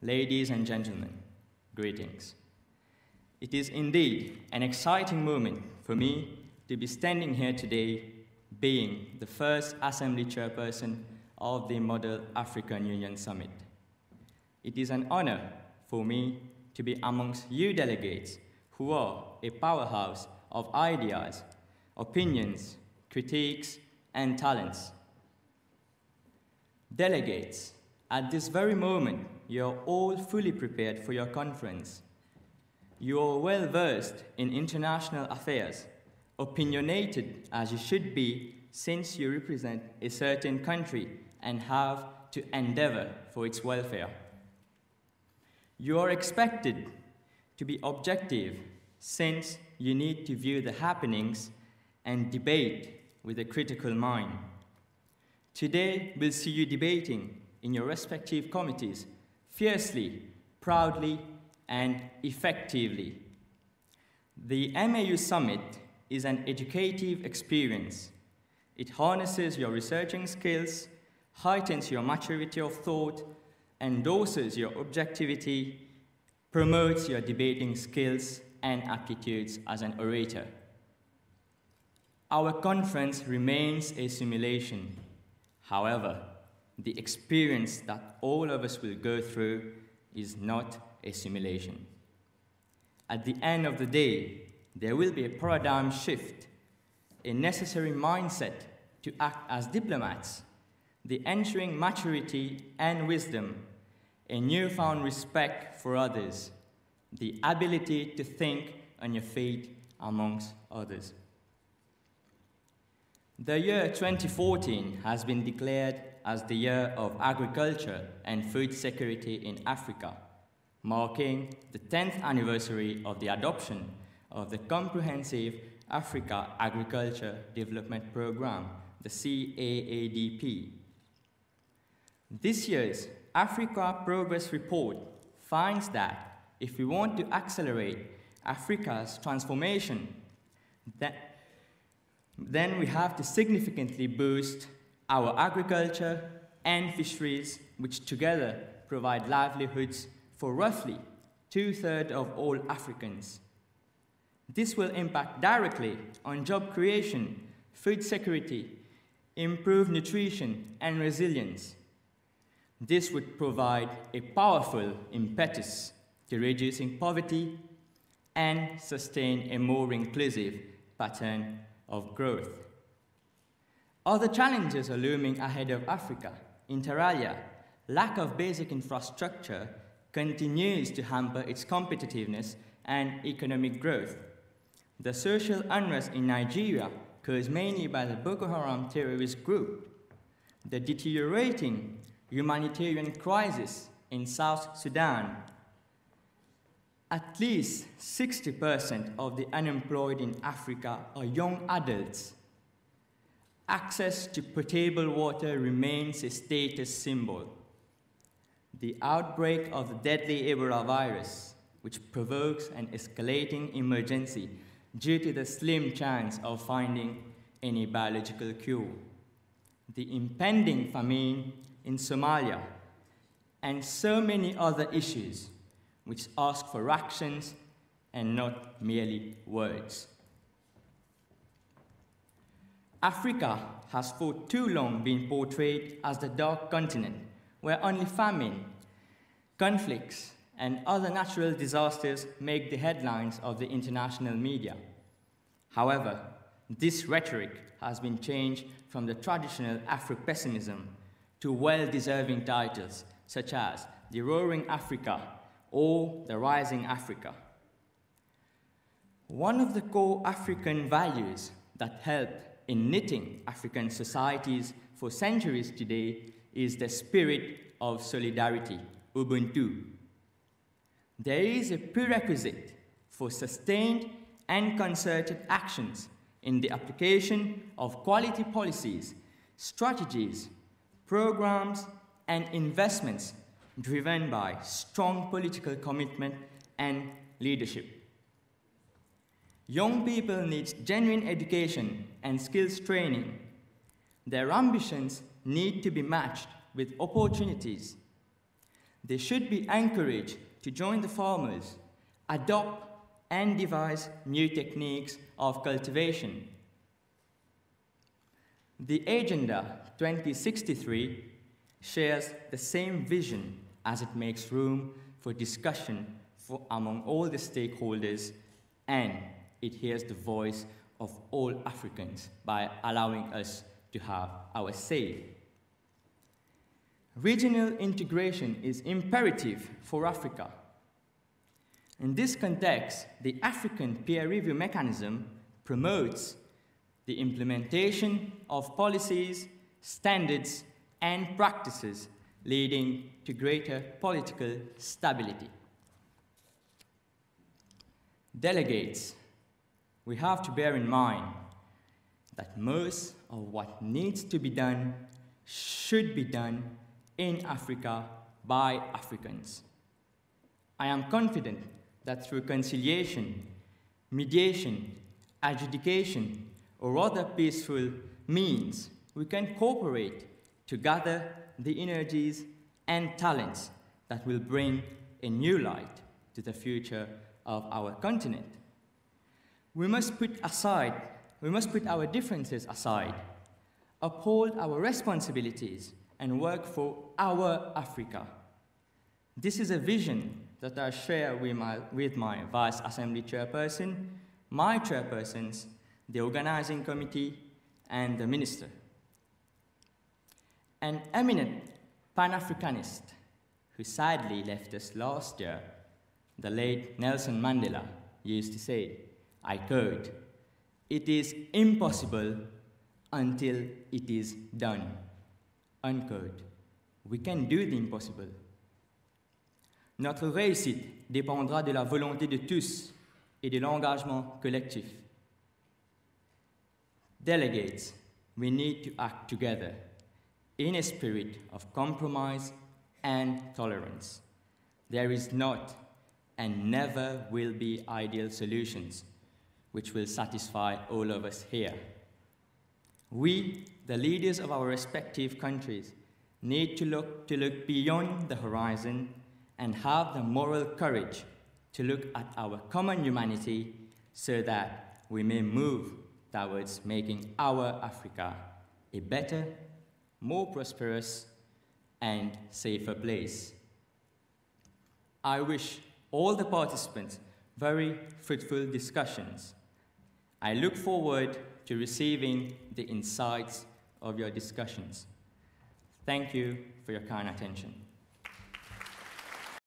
ladies and gentlemen, greetings. It is indeed an exciting moment for me to be standing here today, being the first Assembly Chairperson of the Model African Union Summit. It is an honor for me to be amongst you delegates who are a powerhouse of ideas, opinions, critiques, and talents. Delegates, at this very moment, you are all fully prepared for your conference. You are well versed in international affairs, opinionated as you should be since you represent a certain country and have to endeavor for its welfare. You are expected to be objective since you need to view the happenings and debate with a critical mind. Today, we'll see you debating in your respective committees fiercely, proudly, and effectively. The MAU Summit is an educative experience. It harnesses your researching skills, heightens your maturity of thought, endorses your objectivity, promotes your debating skills and aptitudes as an orator. Our conference remains a simulation. However, the experience that all of us will go through is not a simulation. At the end of the day, there will be a paradigm shift, a necessary mindset to act as diplomats, the ensuing maturity and wisdom, a newfound respect for others, the ability to think on your feet amongst others. The year 2014 has been declared as the Year of Agriculture and Food Security in Africa, marking the 10th anniversary of the adoption of the Comprehensive Africa Agriculture Development Program, the CAADP. This year's Africa Progress Report finds that if we want to accelerate Africa's transformation, then we have to significantly boost our agriculture and fisheries, which together provide livelihoods for roughly 2/3 of all Africans. This will impact directly on job creation, food security, improved nutrition, and resilience. This would provide a powerful impetus to reducing poverty and sustain a more inclusive pattern of growth. Other challenges are looming ahead of Africa. Inter alia, lack of basic infrastructure continues to hamper its competitiveness and economic growth. The social unrest in Nigeria, caused mainly by the Boko Haram terrorist group, the deteriorating humanitarian crisis in South Sudan. At least 60% of the unemployed in Africa are young adults. Access to potable water remains a status symbol. The outbreak of the deadly Ebola virus, which provokes an escalating emergency due to the slim chance of finding any biological cure. The impending famine in Somalia, and so many other issues which ask for actions and not merely words. Africa has for too long been portrayed as the dark continent where only famine, conflicts, and other natural disasters make the headlines of the international media. However, this rhetoric has been changed from the traditional Afro-pessimism to well-deserving titles such as The Roaring Africa or The Rising Africa. One of the core African values that helped in knitting African societies for centuries today is the spirit of solidarity, Ubuntu. There is a prerequisite for sustained and concerted actions in the application of quality policies, strategies, programs, and investments driven by strong political commitment and leadership. Young people need genuine education and skills training. Their ambitions need to be matched with opportunities. They should be encouraged to join the farmers, adopt and devise new techniques of cultivation. The Agenda 2063 shares the same vision as it makes room for discussion among all the stakeholders, and it hears the voice of all Africans by allowing us to have our say. Regional integration is imperative for Africa. In this context, the African peer review mechanism promotes the implementation of policies, standards, and practices leading to greater political stability. Delegates, we have to bear in mind that most of what needs to be done should be done in Africa by Africans. I am confident that through conciliation, mediation, adjudication, or other peaceful means, we can cooperate to gather the energies and talents that will bring a new light to the future of our continent. We must put our differences aside, uphold our responsibilities, and work for our Africa. This is a vision that I share with my Vice Assembly Chairperson, my chairpersons, the organizing committee, and the minister. An eminent Pan-Africanist who sadly left us last year, the late Nelson Mandela, used to say, I quote, "It is impossible until it is done," unquote. We can do the impossible. Notre réussite dépendra de la volonté de tous et de l'engagement collectif. Delegates, we need to act together in a spirit of compromise and tolerance. There is not and never will be ideal solutions which will satisfy all of us here. We, the leaders of our respective countries, need to look beyond the horizon and have the moral courage to look at our common humanity so that we may move towards making our Africa a better, more prosperous, and safer place. I wish all the participants very fruitful discussions. I look forward to receiving the insights of your discussions. Thank you for your kind attention.